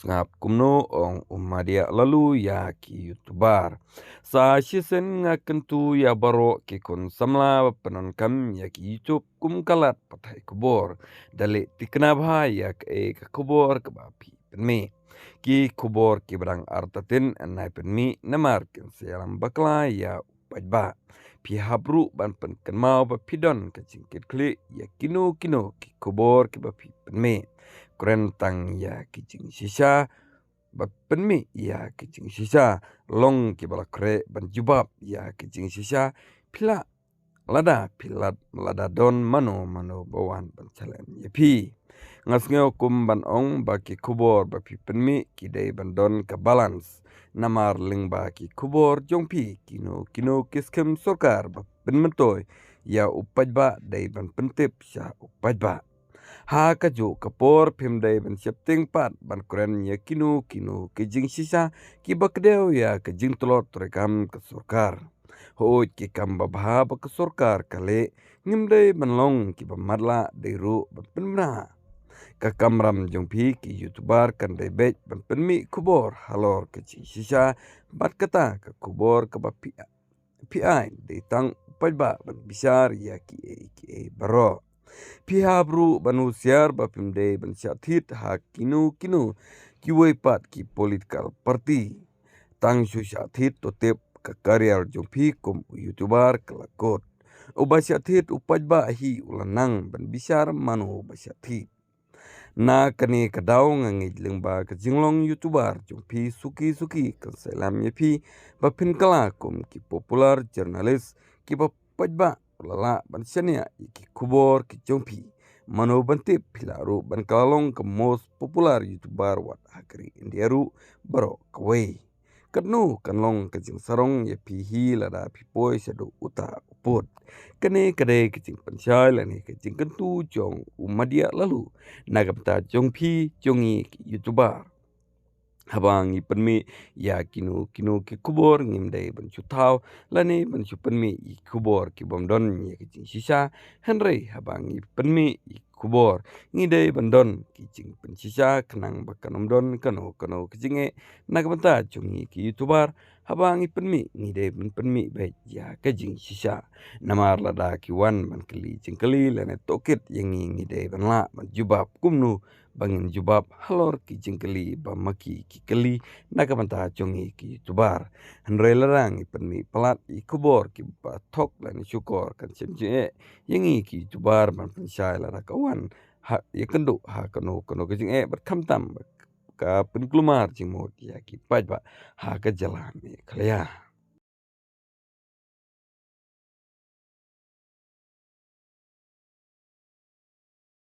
ngap kumno ong umadia lalu ya ki youtuber. Sa shisen nga kentu ya baro ki kun samla penon kam ya ki YouTube kum kalat patai kubor. Dali tiknabha ya ke kubor ke bapi penmi. Ki kubor ki berang artatin anai penmi namar ken selam bakla ya pajba. Pi habru ban pen kenmau ba pidon ke cingkit kli ya kino ki kubor ki bapi penmi. Kurentang ya kicing sisa penmi ya kicing sisa long ki bala kre ban jubab ya kicing sisa pila lada pilat lada don mano bawan ban chalen ya pi ngas ngeo kum ban ong baki kubor bapi penmi ki dei ban don ka balance namar ling baki kubor jong pi kino kiskem sorkar ba penmentoy ya upaj ba dei ban pentip sya upaj ba. Ha kaju kapor pimdai ban siapting pat ban keren ya kinu kejing sisa ki bakdeo ya kejing telot rekam ke surkar. Ho ki kam babha ba ke surkar kale ngimdai ban long ki bamadla deiru ban penmna. Ka kamram jong pi ki youtuber kan dai bej ban penmi kubor halor kejing sisa bat kata ke kubor ke bapi pi dei tang pajba ban bisar ya ki baro. Pihak bru banu siar bapimde ban syathit ha kinu kiwai pat ki political party tang su syathit totep ka karyar jompi kum youtuber kelakot uba syathit upajba hi ulanang ban bisar manu ba syathit na kani kadau ngangij lengba ka jinglong youtuber jompi suki kan selam yepi bapin kala kum ki popular jurnalis ki pajba lala ban syania ki kubor ki jompi mano bantip pilaru ban kalong ke most popular youtuber wat hakri indiaru baro kawai kadnu kanlong ke jing sarong ya pihi lada pipoi sadu uta uput kene kade ke jing pansyai lani ke jing kentu jong umadia lalu nagamta jongpi jongi youtuber habang ipenmi ya kinu ki kubor ngimdai ban chutau lani ban chupenmi i kubor ki bomdon ya kicing sisa henry habang ipenmi i kubor ngidai bandon kicing pensisa kenang bakanomdon kano kicinge nagamata jungi ki youtuber habang ipenmi ngidai ban penmi baik ya kajing sisa namar lada ki wan ban keli cingkeli lane tokit yang ngidai ban la ban jubab kumnu bangin jubab halor ki jingkeli ba maki ki keli nakamanta jongi ki tubar henry larang ipenmi pelat i kubor ki ba tok lan syukor kan semje yengi ki tubar ban pensai lara kawan ha ya kendo ha kano ki jing berkamtam ka penklumar jingmot ya ki pajba ha ke jalan kalya.